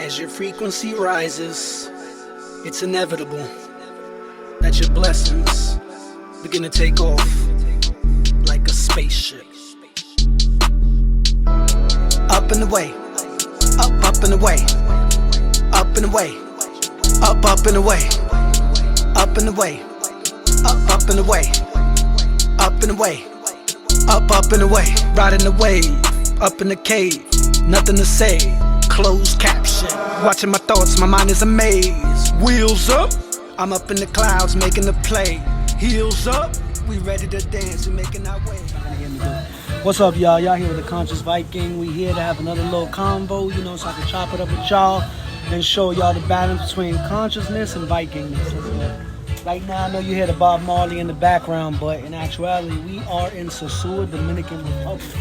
As your frequency rises, it's inevitable that your blessings begin to take off like a spaceship. Up and away, up and away, up and away, up and away, up and away, up and away, up and away, up and away. Riding the wave, up in the cave, nothing to say. Closed caption, watching my thoughts, my mind is a maze. Wheels up, I'm up in the clouds making the play. Heels up, we ready to dance, we making our way. What's up, y'all? Y'all here with the Conscious Viking. We here to have another little convo, so I can chop it up with y'all and show y'all the balance between consciousness and Vikingness. Right now, I know you hear the Bob Marley in the background, but in actuality, we are in Sosúa, Dominican Republic.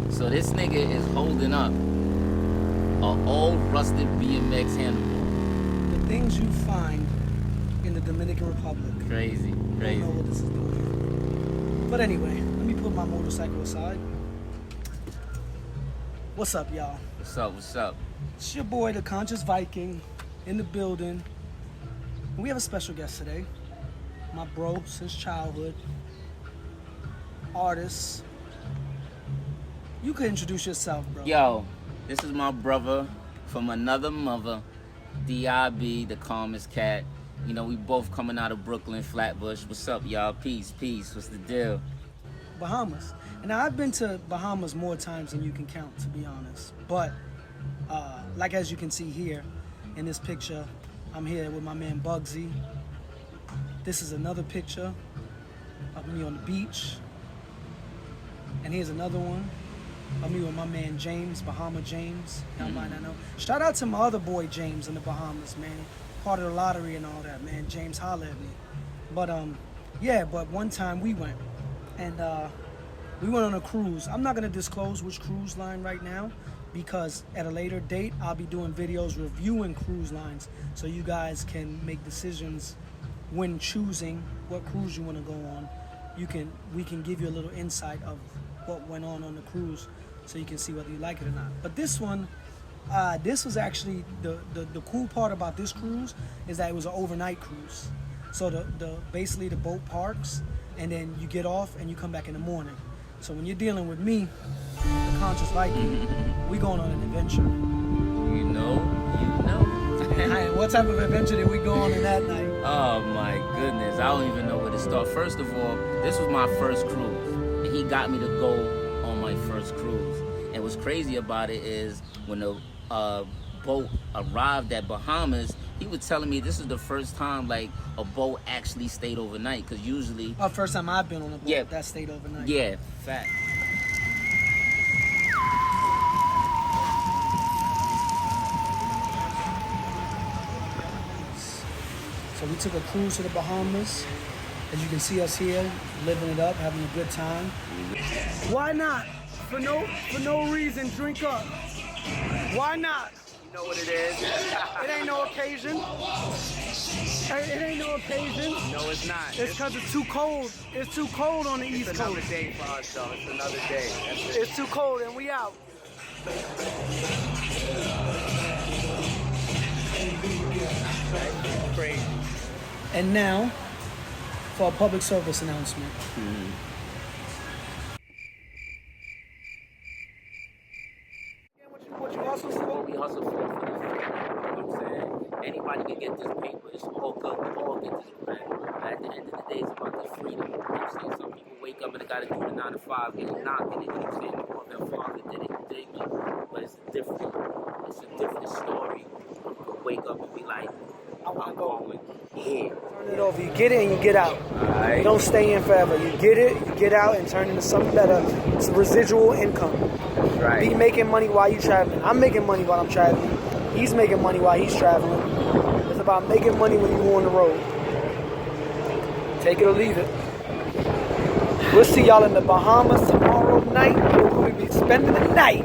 So this nigga is holding up an old rusted BMX handlebar. The things you find in the Dominican Republic. Crazy. I don't know what this is doing. But anyway, let me put my motorcycle aside. What's up, y'all? What's up? It's your boy, the Conscious Viking, in the building. And we have a special guest today. My bro since childhood. Artist. You could introduce yourself, bro. Yo, this is my brother from another mother, D.I.B., the calmest cat. We both coming out of Brooklyn, Flatbush. What's up, y'all? Peace. What's the deal? Bahamas. And now, I've been to Bahamas more times than you can count, to be honest. But, like as you can see here, in this picture, I'm here with my man Bugsy. This is another picture of me on the beach. And here's another one of me with my man James, Bahama James. Y'all might not know. Shout out to my other boy James in the Bahamas, man. Part of the lottery and all that, man. James, holla at me. But but one time we went, and we went on a cruise. I'm not gonna disclose which cruise line right now, because at a later date I'll be doing videos reviewing cruise lines, so you guys can make decisions when choosing what cruise you want to go on. We can give you a little insight of what went on the cruise, so you can see whether you like it or not. But this one, this was actually the cool part about this cruise is that it was an overnight cruise. So basically the boat parks, and then you get off and you come back in the morning. So when you're dealing with me, the Conscious Viking, we going on an adventure. You know. What type of adventure did we go on in that night? Oh my goodness, I don't even know where to start. First of all, this was my first cruise, and he got me to go on my first cruise. And what's crazy about it is when the boat arrived at Bahamas, he was telling me this is the first time like a boat actually stayed overnight, because usually first time I've been on a boat that stayed overnight. Yeah, fact. So we took a cruise to the Bahamas. As you can see us here, living it up, having a good time. Why not? For no reason, drink up. Why not? You know what it is. It ain't no occasion. It ain't no occasion. No, it's not. It's because it's too cold. It's too cold on the East Coast. It's another day for us, though. It's another day. That's it. It's too cold, and we out. Crazy. And now, for a public service announcement. What you hustle for? We hustle for this. You know what I'm saying? Anybody can get this paper. It's all good. We all get this bread. But at the end of the day, it's about the freedom. You know what I'm saying? Some people wake up and they gotta do the 9 to 5, and they're knocking it. You know what I'm saying? Before their father did it, you dig me? But it's a different story. You can wake up and be like, I'm going here. Turn it over. You get in, you get out. Right. You don't stay in forever. You get it, you get out, and turn into something better. It's residual income. Right. Be making money while you traveling. I'm making money while I'm traveling. He's making money while he's traveling. It's about making money when you're on the road. Take it or leave it. We'll see y'all in the Bahamas tomorrow night. We'll be spending the night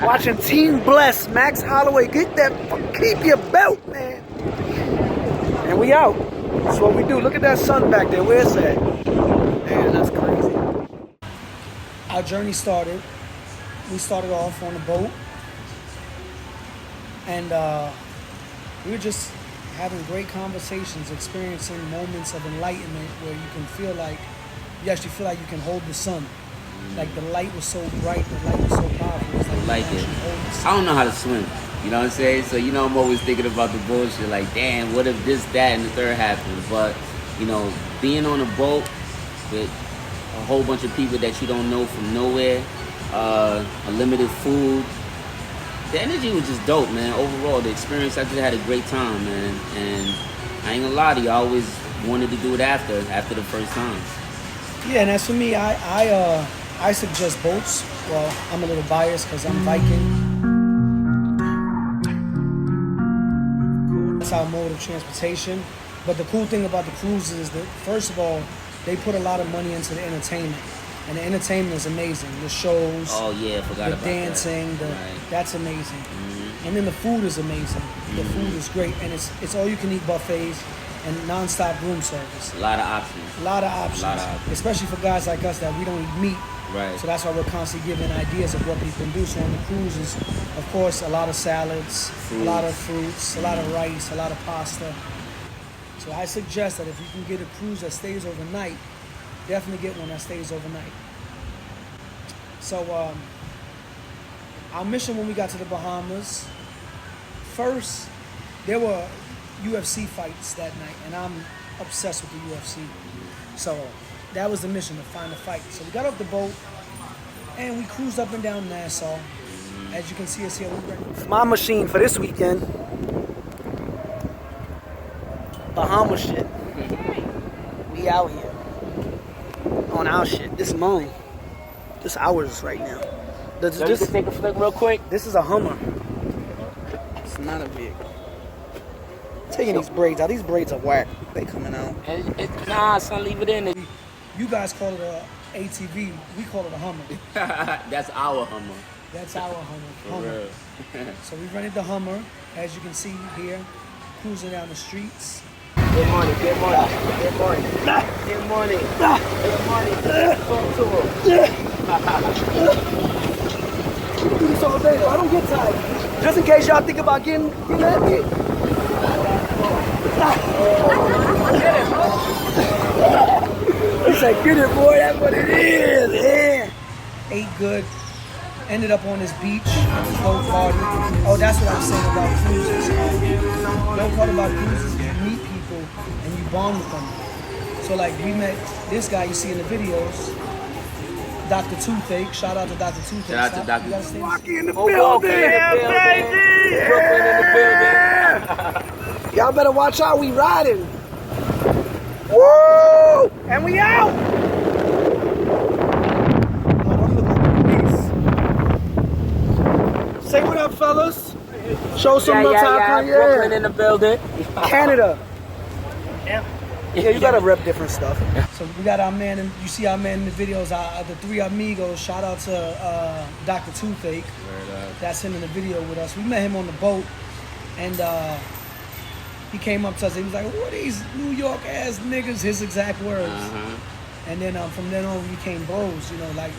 watching Team Bless, Max Holloway. Keep your belt, man. And we out. That's what we do. Look at that sun back there. Where's that? Man, that's crazy. Our journey started we started off on the boat, and we were just having great conversations, experiencing moments of enlightenment where you can feel like, you actually feel like you can hold the sun. Like the light was so bright, the light was so powerful. It's like you it. can actually hold the sun. I don't know how to swim. You know what I'm saying? So, I'm always thinking about the bullshit. Like, damn, what if this, that, and the third happens? But, being on a boat with a whole bunch of people that you don't know from nowhere, unlimited food, the energy was just dope, man. Overall, the experience, I just had a great time, man. And I ain't gonna lie to you, I always wanted to do it after the first time. Yeah, and as for me, I suggest boats. Well, I'm a little biased because I'm Viking. That's our mode of transportation. But the cool thing about the cruises is that, first of all, they put a lot of money into the entertainment. And the entertainment is amazing. The shows, Oh yeah, forgot the about dancing, that. Right. that's amazing. Mm-hmm. And then the food is amazing. The food is great, and it's all you can eat buffets and non-stop room service. A lot of options. A lot of options, especially for guys like us that we don't eat meat. Right. So that's why we're constantly giving ideas of what people can do. So on the cruises, of course, a lot of salads, a lot of fruits, a lot of rice, a lot of pasta. So I suggest that if you can get a cruise that stays overnight, definitely get one that stays overnight. So our mission when we got to the Bahamas, first, there were UFC fights that night, and I'm obsessed with the UFC. So that was the mission, to find a fight. So we got off the boat, and we cruised up and down Nassau. As you can see us here, it's my machine for this weekend. Bahamas shit. We out here on our shit. This is mine. This ours right now. Just take a flick real quick. This is a Hummer. It's not a vehicle. Taking these braids out. These braids are whack. They coming out. Nah, son, leave it in. You guys call it a ATV. We call it a Hummer. That's our Hummer. That's our Hummer. For real. So we rented the Hummer, as you can see here, cruising down the streets. Get money, get money, get money, get money, get money. Talk to him. We can do this all day, though. I don't get tired. Just in case y'all think about getting at me. He said, get it, boy. That's what it is. Yeah. Ate good. Ended up on this beach. Boat party. Oh, that's what I'm saying about cruises. The part about cruises is you meet people and you bond with them. So like we met this guy you see in the videos, Dr. Toothache. Shout out to Dr. Toothache. Shout out to Dr. Walkie in the Building, baby! Brooklyn in the building. Y'all better watch out, we riding. Woo! And we out! Oh, don't look like police. Say what up, fellas. Show some love to our Brooklyn in the building. Canada. Yeah, you gotta rep different stuff. So we got our man, and you see our man in the videos, the three amigos. Shout out to Dr. Toothache. That's him in the video with us. We met him on the boat, and he came up to us. He was like, "What are these New York ass niggas?" His exact words. And then from then on, we became bros. You know, like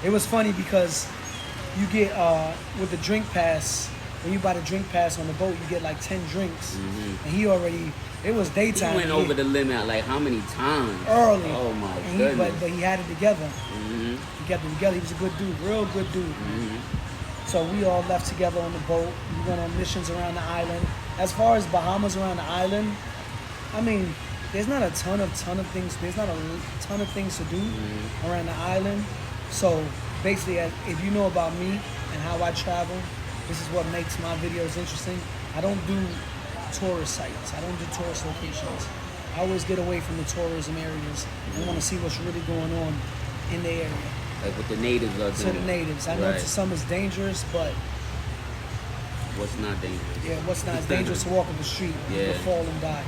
it was funny because you get with the drink pass. When you buy the drink pass on the boat, you get like 10 drinks, and he already. It was daytime. He went over the limit like how many times? Early. Oh my goodness. But he had it together. He kept it together. He was a good dude, real good dude. So we all left together on the boat. We went on missions around the island. As far as Bahamas around the island, I mean, there's not a ton of things. There's not a ton of things to do around the island. So basically, if you know about me and how I travel, this is what makes my videos interesting. I don't do tourist sites. I don't do tourist locations. I always get away from the tourism areas and want to see what's really going on in the area. Like what the natives are doing. To the natives. I know to some it's dangerous, but what's not dangerous? yeah, what's not? It's dangerous to walk up the street. You could fall and die.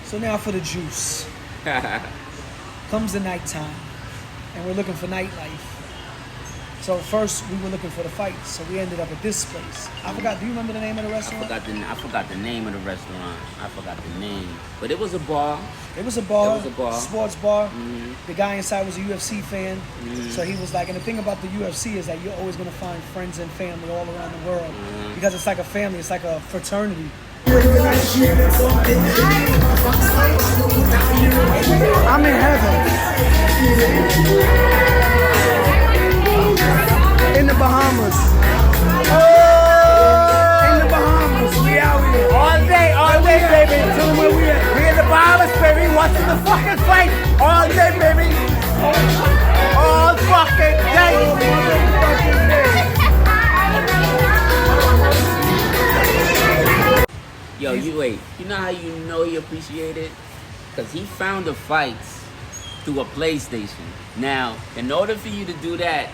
So now for the juice. Comes the nighttime, and we're looking for nightlife. So first we were looking for the fights, so we ended up at this place. I forgot. Do you remember the name of the restaurant? I forgot the name of the restaurant. I forgot the name, but it was a bar. It was a bar. It was a bar. Sports bar. Mm-hmm. The guy inside was a UFC fan. Mm-hmm. So he was like, and the thing about the UFC is that you're always gonna find friends and family all around the world Mm-hmm. because it's like a family. It's like a fraternity. I'm in heaven. In the Bahamas. Oh! In the Bahamas. We out here. All day, baby. Tell them where we at. We in the Bahamas, baby. Watching the fucking fight. All day, baby. All fucking day. Yo, you wait. You know how you know he appreciated? Because he found the fights through a PlayStation. Now, in order for you to do that,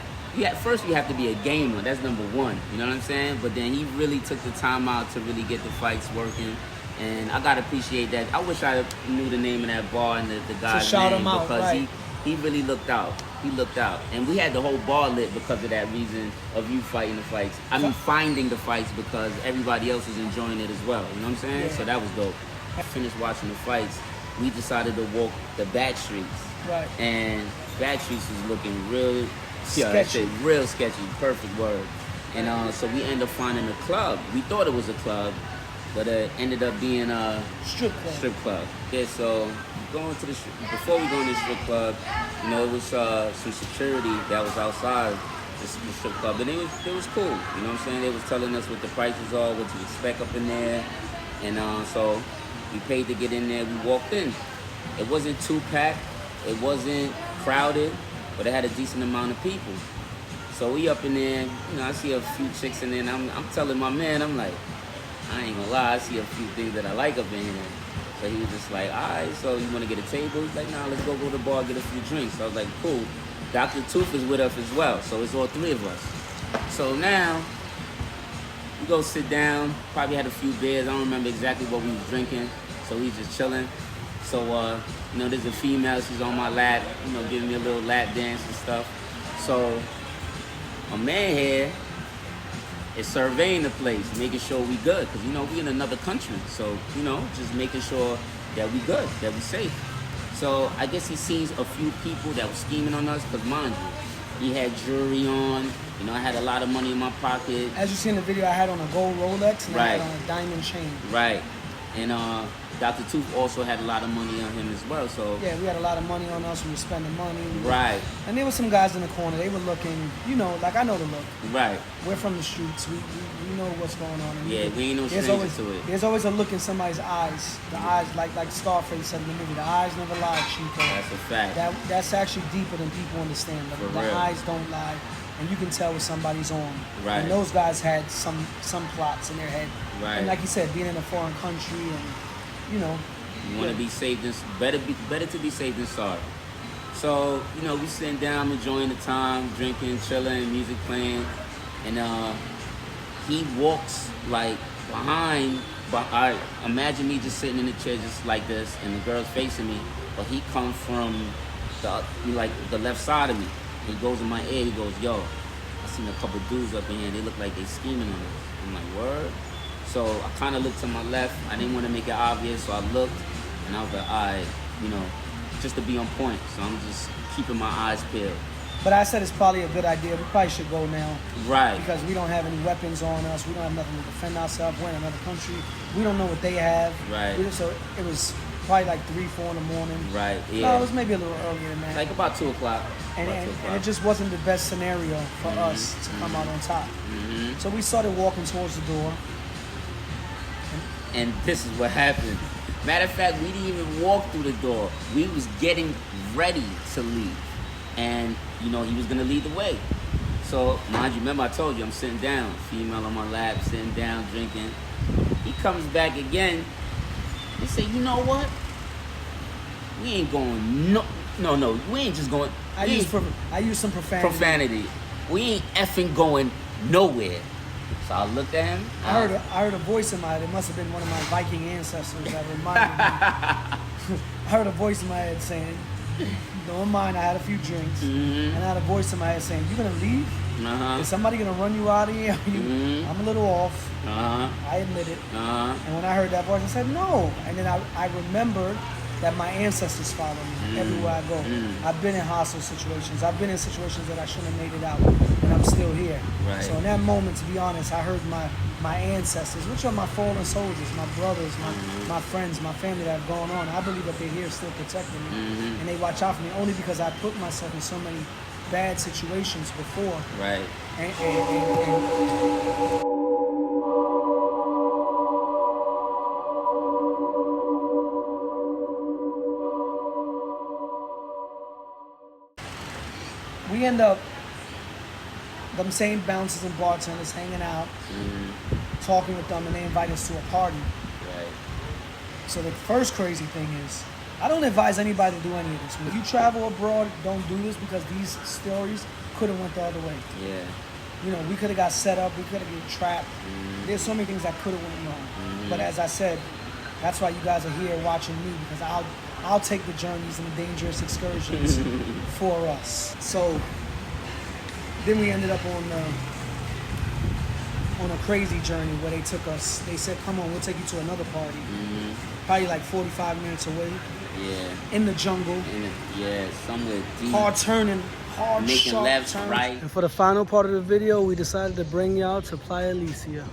first you have to be a gamer. That's number one. You know what I'm saying? But then he really took the time out to really get the fights working. And I gotta appreciate that. I wish I knew the name of that bar and the guy's shout name him out, because right. he really looked out. He looked out. And we had the whole bar lit because of that reason of you fighting the fights. I mean, finding the fights because everybody else was enjoying it as well. You know what I'm saying? Yeah. So that was dope. I finished watching the fights. We decided to walk the back streets. Right. And back streets was looking real Sketchy. real sketchy. Perfect word. And so we ended up finding a club. We thought it was a club, but it ended up being a Strip club. strip club. Yeah, so going to before we go in the strip club, you know, it was some security that was outside the strip club, and it was cool. You know what I'm saying? They was telling us what the prices are, what to expect up in there, and so we paid to get in there. We walked in. It wasn't too packed. It wasn't crowded, but it had a decent amount of people. So we up in there. You know, I see a few chicks in there, and I'm telling my man, I'm like, I ain't gonna lie, I see a few things that I like up in here. So he was just like, all right, so you want to get a table? He's like, nah, let's go to the bar, get a few drinks. So I was like, cool. Dr. Tooth is with us as well, so it's all three of us. So now, we go sit down, probably had a few beers. I don't remember exactly what we was drinking, so we just chilling. So, you know, there's a female, she's on my lap, you know, giving me a little lap dance and stuff. So, my man here is surveying the place, making sure we good, because, you know, we in another country. So, you know, just making sure that we good, that we safe. So, I guess he sees a few people that were scheming on us, because mind you, he had jewelry on, you know, I had a lot of money in my pocket. As you see in the video, I had on a gold Rolex and I Right. had on a diamond chain. Right. And Dr. Tooth also had a lot of money on him as well, so. Yeah, we had a lot of money on us. We were spending money. Right. And there were some guys in the corner. They were looking, you know, like I know the look. Right. We're from the streets. We know what's going on. And Yeah, we ain't no there's stranger always, to it. There's always a look in somebody's eyes. The eyes, like Scarface said in the movie, the eyes never lie, Chico. That's a fact. That's actually deeper than people understand. For The real. eyes don't lie, and you can tell what somebody's on. Right. And those guys had some plots in their head. Right. And like you said, being in a foreign country, and you know. You want to be safe than better to be safe than sorry. So, you know, we sitting down, enjoying the time, drinking, chilling, music playing, and he walks like behind. But I imagine me just sitting in the chair just like this, and the girl's facing me, but he comes from the left side of me. He goes in my ear. He goes, "Yo, I seen a couple dudes up in here. They look like they scheming on us." I'm like, "Word." So I kind of looked to my left. I didn't want to make it obvious, so I looked, and I was like, all right, you know, just to be on point. So I'm just keeping my eyes peeled. But I said it's probably a good idea. We probably should go now. Right. Because we don't have any weapons on us. We don't have nothing to defend ourselves. We're in another country. We don't know what they have. Right. So it was probably like 3, 4 in the morning. Right, No, yeah. it was maybe a little earlier than that. Like about 2 o'clock. and About 2 it o'clock. just wasn't the best scenario for us to come out on top. Mm-hmm. So we started walking towards the door. And this is what happened. Matter of fact, we didn't even walk through the door. We was getting ready to leave. And, you know, he was gonna lead the way. So, mind you, remember I told you, I'm sitting down, female on my lap, sitting down, drinking. He comes back again. He said, you know what? We ain't going, no, we ain't just going. I used some profanity. Profanity. We ain't effing going nowhere. So I looked at him. I heard a voice in my head. It must have been one of my Viking ancestors that reminded me. I heard a voice in my head saying, don't mind, I had a few drinks. Mm-hmm. And I had a voice in my head saying, you gonna leave? Is somebody gonna run you out of here? I'm a little off. I admit it. And when I heard that voice, I said no. And then I remembered that my ancestors follow me everywhere I go. I've been in hostile situations. I've been in situations that I shouldn't have made it out, and I'm still here. Right. So in that moment, to be honest, I heard my ancestors, which are my fallen soldiers, my brothers, my friends, my family that have gone on. I believe that they're here still protecting me, and they watch out for me only because I put myself in so many bad situations before. Right. And we end up, them same bouncers and bartenders hanging out, talking with them, and they invite us to a party. Right. So the first crazy thing is, I don't advise anybody to do any of this. When you travel abroad, don't do this because these stories could have went the other way. Yeah. You know, we could have got set up, we could have been trapped. There's so many things that could have went wrong. But as I said, that's why you guys are here watching me, because I'll take the journeys and the dangerous excursions for us. So then we ended up on a crazy journey where they took us. They said, "Come on, we'll take you to another party." Probably like 45 minutes away. Yeah. In the jungle. Somewhere deep. Hard turning, hard Making sharp left, turns. right. And for the final part of the video, we decided to bring y'all to Playa Alicia.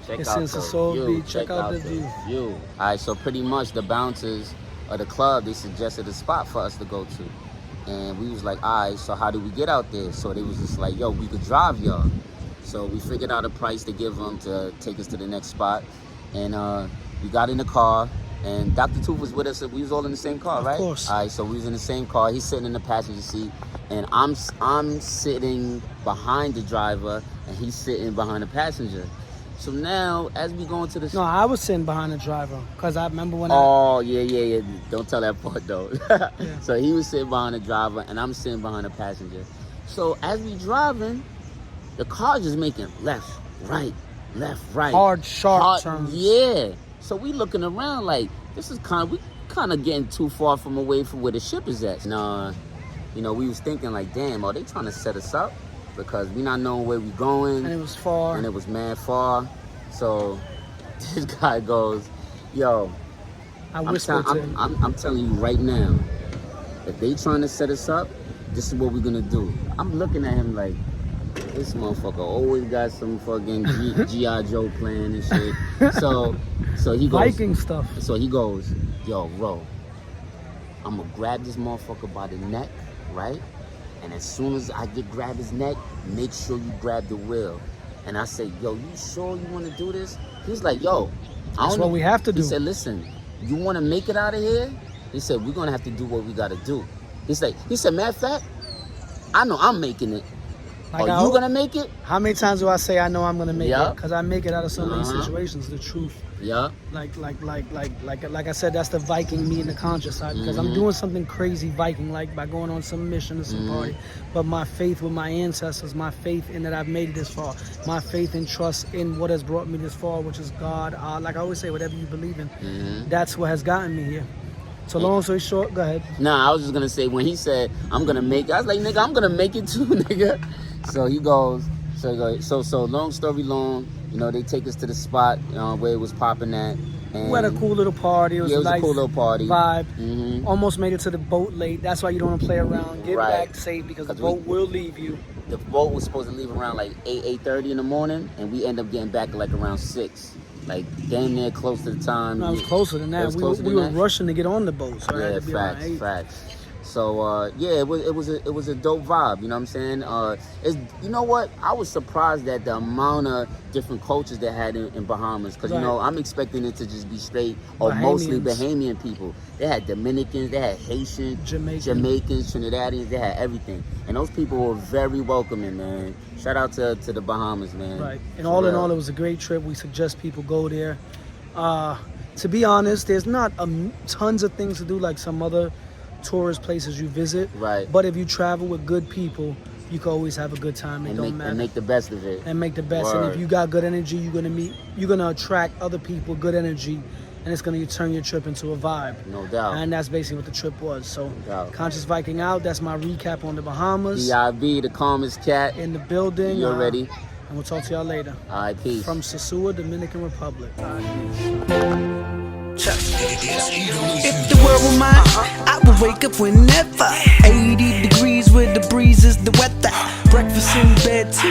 Check It's out in the Sasol view. Beach. Check out the view. All right, so pretty much the bouncers of the club, they suggested a spot for us to go to. And we was like, all right, so how do we get out there? So they was just like, yo, we could drive y'all. So we figured out a price to give them to take us to the next spot. And we got in the car, and Dr. Tooth was with us. We was all in the same car, right? Of course. All right, so we was in the same car. He's sitting in the passenger seat, and I'm sitting behind the driver, and he's sitting behind the passenger. So now, as we go into the... No, I was sitting behind the driver, because I remember when yeah. Don't tell that part, though. So he was sitting behind the driver, and I'm sitting behind the passenger. So as we driving, the car just making left, right. Hard, sharp turns. Yeah. So we looking around like, this is we kind of getting too far from away from where the ship is at. And, you know, we was thinking like, damn, are they trying to set us up? Because we not knowing where we going. And it was far. And it was mad far. So this guy goes, yo, I whispered to him. I'm telling you right now, if they trying to set us up, this is what we're gonna do. I'm looking at him like, this motherfucker always got some fucking G.I. Joe plan and shit. So he goes, Viking stuff. So he goes, yo, bro, I'm gonna grab this motherfucker by the neck, right? And as soon as I grab his neck, make sure you grab the wheel. And I say, yo, you sure you want to do this? He's like, yo, that's what we have to do. He said, listen, you want to make it out of here? He said, we're going to have to do what we got to do. He said, matter of fact, I know I'm making it. Like, are you going to make it? How many times do I say I know I'm going to make it? Because I make it out of so many situations, the truth. Yeah. Like I said, that's the Viking me and the conscious side, because I'm doing something crazy Viking like by going on some mission or some party. But my faith with my ancestors, my faith in that I've made it this far, my faith and trust in what has brought me this far, which is God. Like I always say, whatever you believe in, that's what has gotten me here. So long story short, go ahead. Nah, I was just gonna say, when he said I'm gonna make it, I was like, nigga, I'm gonna make it too, nigga. So he goes, so long story long, you know, they take us to the spot where it was popping at. And we had a cool little party. It was, it a was nice a cool little party. Vibe. Almost made it to the boat late. That's why you don't want to play around. Get back safe, because the boat will leave you. The boat was supposed to leave around like 8:30 in the morning, and we end up getting back like around 6. Like damn near close to the time. No, it was closer than that. We were rushing to get on the boat. So yeah, facts. So yeah, it was a dope vibe. You know what I'm saying? You know what? I was surprised at the amount of different cultures they had in Bahamas. Because you know, I'm expecting it to just be straight or mostly Bahamian people. They had Dominicans, they had Haitians, Jamaicans, Trinidadians. They had everything, and those people were very welcoming, man. Shout out to the Bahamas, man. Right. And all in all, it was a great trip. We suggest people go there. To be honest, there's not tons of things to do like some other tourist places you visit. Right. But if you travel with good people, you can always have a good time. It don't matter. And make the best of it. And make the best. Word. And if you got good energy, you're gonna attract other people, good energy, and it's gonna turn your trip into a vibe. No doubt. And that's basically what the trip was. So, doubt. Conscious Viking out. That's my recap on the Bahamas. DIB, the calmest cat. In the building. You're ready. And we'll talk to y'all later. All right, peace. From Sosua, Dominican Republic. If the world were mine, I would wake up whenever. 80 degrees with the breeze is the weather. Breakfast in bed, tea,